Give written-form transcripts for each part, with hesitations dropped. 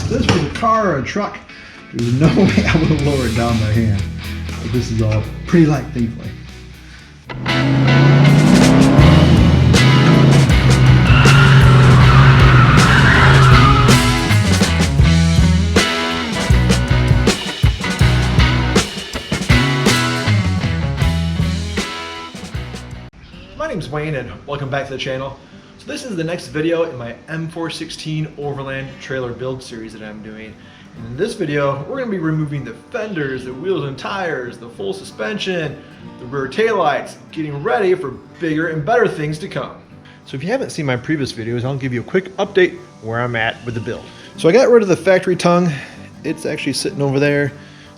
If this was a car or a truck, there's no way I would have lowered it down by hand. But this is all pretty light, thankfully. My name's Wayne and welcome back to the channel. So this is the next video in my M416 Overland trailer build series that I'm doing. And in this video, we're going to be removing the fenders, the wheels and tires, the full suspension, the rear taillights, getting ready for bigger and better things to come. So if you haven't seen my previous videos, I'll give you a quick update where I'm at with the build. So I got rid of the factory tongue. It's actually sitting over there.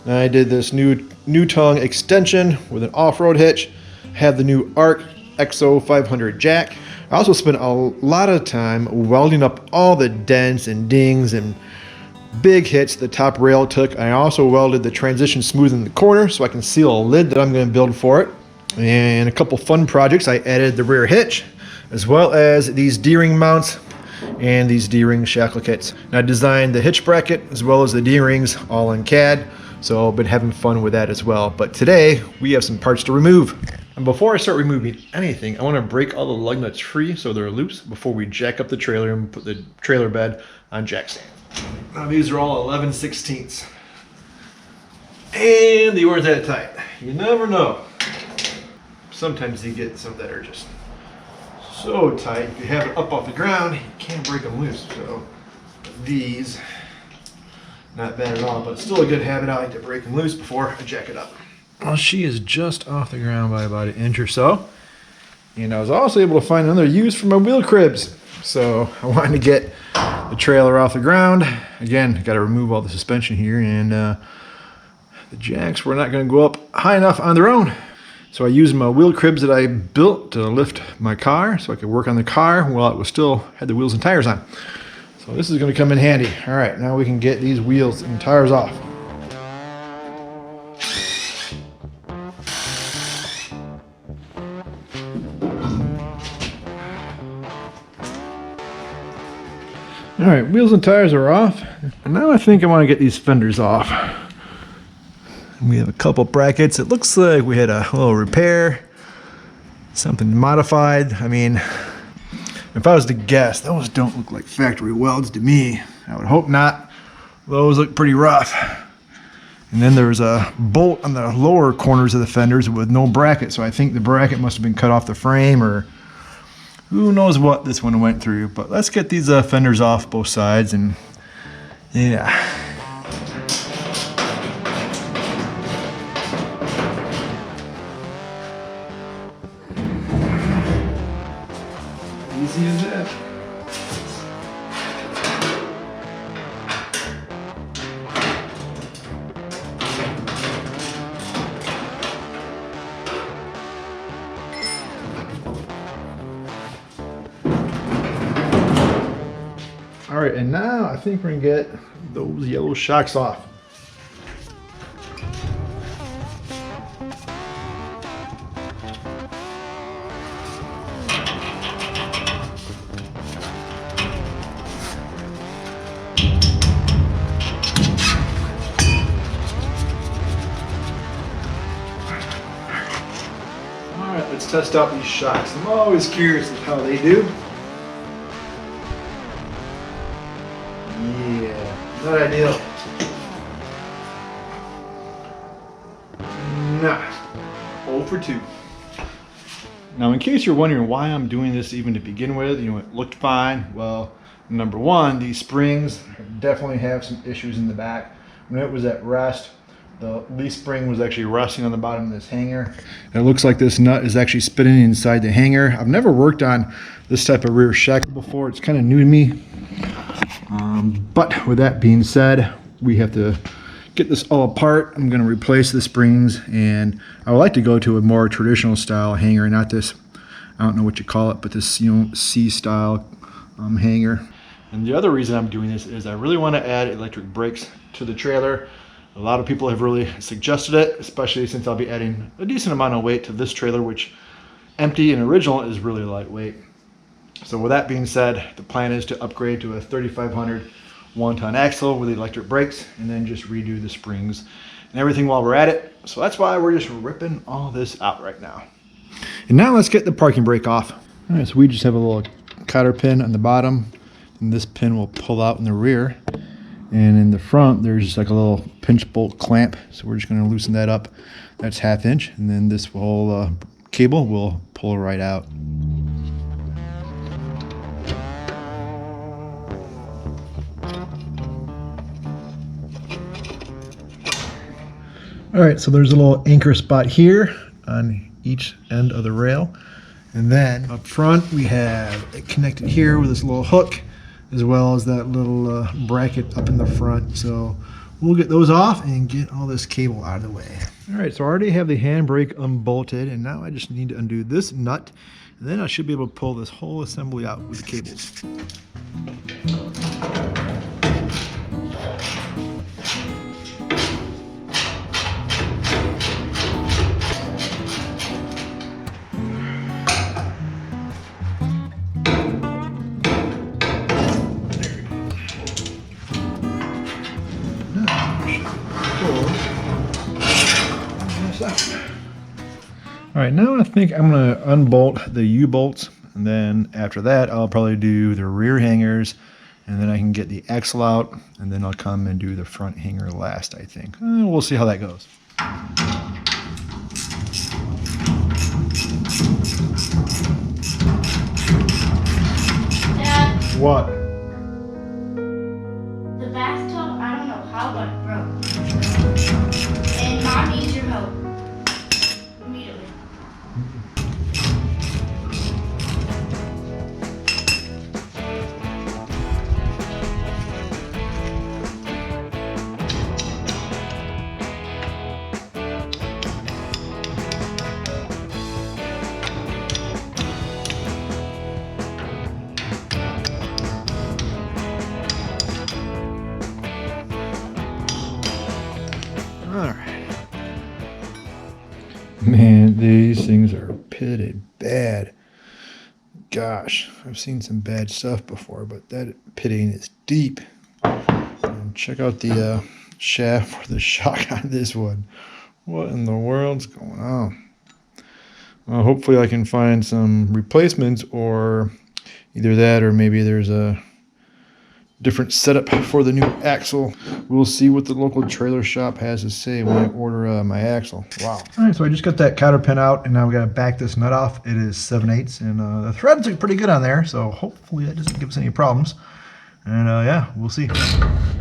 And I did this new tongue extension with an off-road hitch. Had the new ARC XO 500 jack. I also spent a lot of time welding up all the dents and dings and big hits the top rail took. I also welded the transition smooth in the corner so I can seal a lid that I'm going to build for it. And a couple fun projects, I added the rear hitch as well as these D-ring mounts and these D-ring shackle kits. And I designed the hitch bracket as well as the D-rings all in CAD, so I've been having fun with that as well. But today we have some parts to remove. And before I start removing anything, I want to break all the lug nuts free so they're loose before we jack up the trailer and put the trailer bed on jack stand. Now these are all 11/16. And they weren't that tight. You never know. Sometimes you get some that are just so tight, if you have it up off the ground, you can't break them loose. So these, not bad at all, but it's still a good habit. I like to break them loose before I jack it up. Well, she is just off the ground by about an inch or so. And I was also able to find another use for my wheel cribs. So I wanted to get the trailer off the ground. Again, got to remove all the suspension here, and the jacks were not going to go up high enough on their own. So I used my wheel cribs that I built to lift my car so I could work on the car while it was still had the wheels and tires on. So this is going to come in handy. All right, now we can get these wheels and tires off. All right, wheels and tires are off. And now I think I want to get these fenders off. We have a couple brackets. It looks like we had a little repair, something modified. I mean, if I was to guess, those don't look like factory welds to me. I would hope not. Those look pretty rough. And then there's a bolt on the lower corners of the fenders with no bracket. So I think the bracket must have been cut off the frame, or who knows what this one went through. But let's get these fenders off both sides, and yeah. Easy as that. All right, and now I think we're gonna get those yellow shocks off. All right, let's test out these shocks. I'm always curious of how they do. Yeah, not ideal. Nah, 0 for 2. Now, in case you're wondering why I'm doing this even to begin with, you know, it looked fine. Well, number one, these springs definitely have some issues in the back. When it was at rest, the leaf spring was actually resting on the bottom of this hanger. It looks like this nut is actually spinning inside the hanger. I've never worked on this type of rear shackle before. It's kind of new to me. But with that being said, we have to get this all apart. I'm going to replace the springs, and I would like to go to a more traditional style hanger, not this, I don't know what you call it, but this, you know, C style hanger. And the other reason I'm doing this is I really want to add electric brakes to the trailer. A lot of people have really suggested it, especially since I'll be adding a decent amount of weight to this trailer, which empty and original is really lightweight. So with that being said, the plan is to upgrade to a 3500 1-ton axle with the electric brakes, and then just redo the springs and everything while we're at it. So that's why we're just ripping all this out right now. And now let's get the parking brake off. All right, so we just have a little cotter pin on the bottom, and this pin will pull out in the rear. And in the front, there's just like a little pinch bolt clamp. So we're just going to loosen that up. That's 1/2 inch, and then this whole cable will pull right out. All right, so there's a little anchor spot here on each end of the rail. And then up front, we have it connected here with this little hook, as well as that little bracket up in the front. So we'll get those off and get all this cable out of the way. All right, so I already have the handbrake unbolted, and now I just need to undo this nut, and then I should be able to pull this whole assembly out with the cables. All right, now I think I'm gonna unbolt the U-bolts, and then after that I'll probably do the rear hangers, and then I can get the axle out, and then I'll come and do the front hanger last, I think. We'll see how that goes. Dad, What? the bathtub, I don't know how, but it broke. And Mom needs your help. Immediately. All right. Man, these things are pitted bad. Gosh, I've seen some bad stuff before, but that pitting is deep. And check out the shaft for the shock on this one. What in the world's going on? Well, hopefully I can find some replacements, or either that or maybe there's a different setup for the new axle. We'll see what the local trailer shop has to say when I order my axle. Wow. All right, so I just got that cotter pin out, and now we got to back this nut off. It is 7/8, and the threads look pretty good on there, so hopefully that doesn't give us any problems. And yeah, we'll see.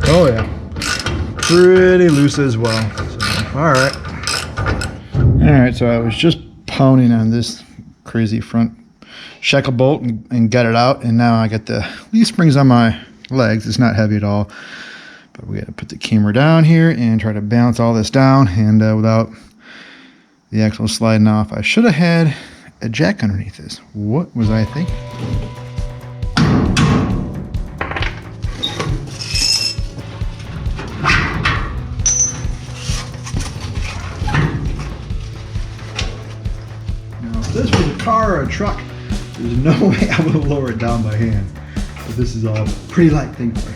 Oh yeah, pretty loose as well. So, all right. All right, so I was just pounding on this crazy front shackle bolt and got it out, and now I got the leaf springs on my legs. It's not heavy at all, but we got to put the camera down here and try to balance all this down, and without the axle sliding off. I should have had a jack underneath this. What was I thinking? Now, if this was a car or a truck, there's no way I would have lowered it down by hand. But this is a pretty light thing for me.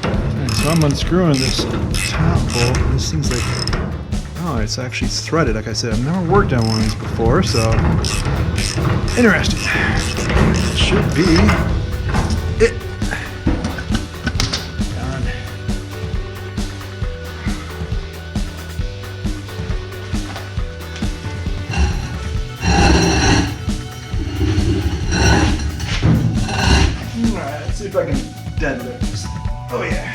Right, so I'm unscrewing this top bolt. This seems like, oh, it's actually threaded. Like I said, I've never worked on one of these before, so interesting. It should be it. Done. Alright, let's see if I can deadlift this. Oh yeah,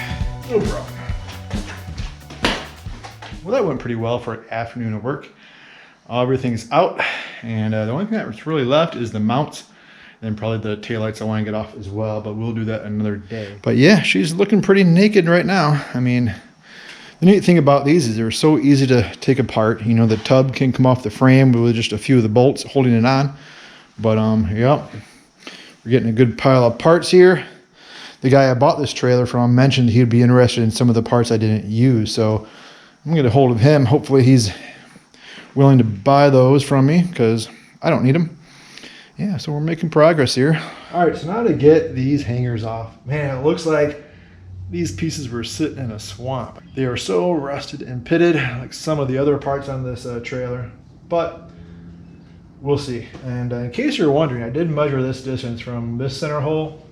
no problem. Well, that went pretty well for an afternoon of work. Everything's out, and the only thing that's really left is the mounts, and probably the taillights I want to get off as well, but we'll do that another day. But yeah, she's looking pretty naked right now. I mean, the neat thing about these is they're so easy to take apart. You know, the tub can come off the frame with just a few of the bolts holding it on. But yep, we're getting a good pile of parts here. The guy I bought this trailer from mentioned he'd be interested in some of the parts I didn't use, so I'm gonna get a hold of him. Hopefully he's willing to buy those from me, because I don't need them. Yeah, so we're making progress here. All right, so now to get these hangers off. Man, it looks like these pieces were sitting in a swamp. They are so rusted and pitted like some of the other parts on this trailer, but we'll see. And in case you're wondering, I did measure this distance from this center hole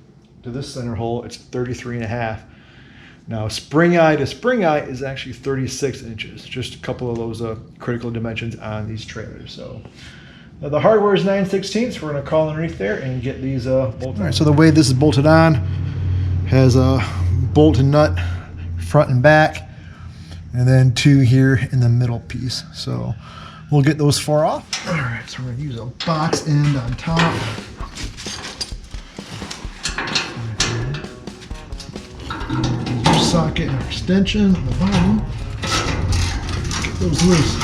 to this center hole. It's 33.5. Now spring eye to spring eye is actually 36 inches. Just a couple of those critical dimensions on these trailers. So the hardware is 9/16. We're gonna call underneath there and get these bolted. All right, so the way this is bolted on has a bolt and nut front and back, and then 2 here in the middle piece. So we'll get those 4 off. All right, so we're gonna use a box end on top. Socket and extension on the bottom. Get those loose.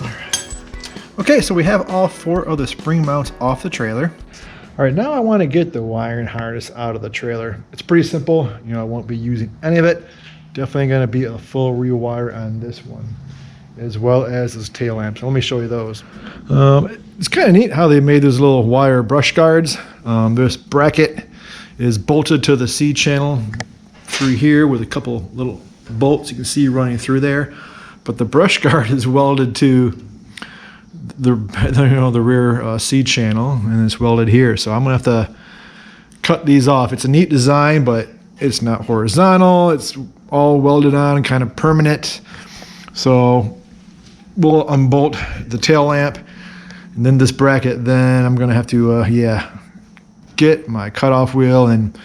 All right. Okay, so we have all 4 of the spring mounts off the trailer. All right, now I want to get the wiring harness out of the trailer. It's pretty simple. You know, I won't be using any of it. Definitely going to be a full rewire on this one, as well as this tail lamp. So let me show you those. It's kind of neat how they made those little wire brush guards. This bracket is bolted to the C channel through here with a couple little bolts you can see running through there. But the brush guard is welded to the rear C channel, and it's welded here. So I'm gonna have to cut these off. It's a neat design, but it's not horizontal. It's all welded on, kind of permanent. So we'll unbolt the tail lamp and then this bracket. Then I'm gonna have to get my cutoff wheel and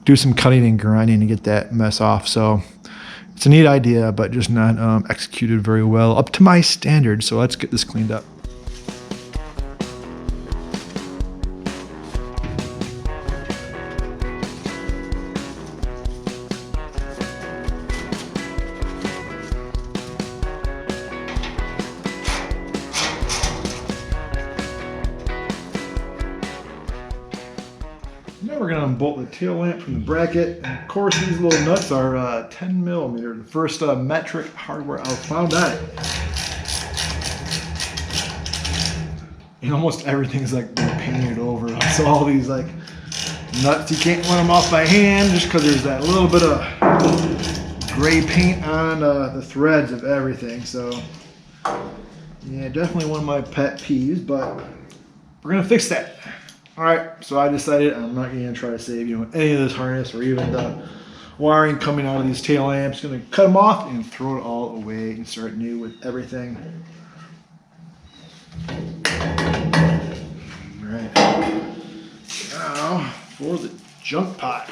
do some cutting and grinding to get that mess off. So it's a neat idea, but just not executed very well up to my standards. So let's get this cleaned up. Now we're going to unbolt the tail lamp from the bracket. And of course, these little nuts are 10 millimeter, the first metric hardware I found on it. And almost everything's like been painted over. So all these like nuts, you can't run them off by hand just because there's that little bit of gray paint on the threads of everything. So yeah, definitely one of my pet peeves, but we're going to fix that. All right, so I decided I'm not going to try to save any of this harness or even the wiring coming out of these tail lamps. Going to cut them off and throw it all away and start new with everything. All right, now for the junk pot.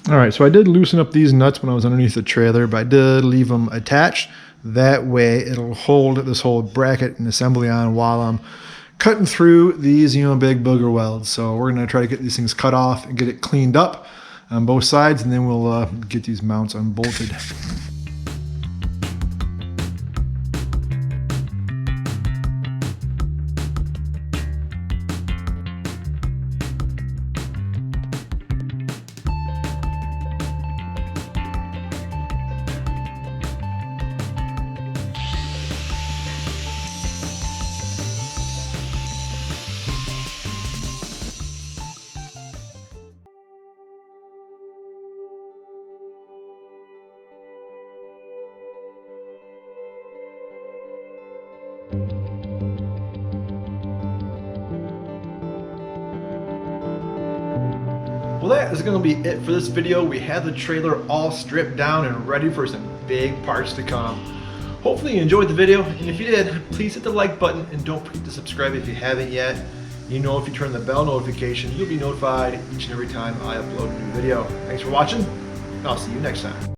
All right, so I did loosen up these nuts when I was underneath the trailer, but I did leave them attached. That way it'll hold this whole bracket and assembly on while I'm cutting through these, big booger welds. So we're gonna try to get these things cut off and get it cleaned up on both sides, and then we'll get these mounts unbolted. Well, that is going to be it for this video. We have the trailer all stripped down and ready for some big parts to come. Hopefully you enjoyed the video, and if you did, please hit the like button and don't forget to subscribe if you haven't yet. If you turn the bell notification, you'll be notified each and every time I upload a new video. Thanks for watching, and I'll see you next time.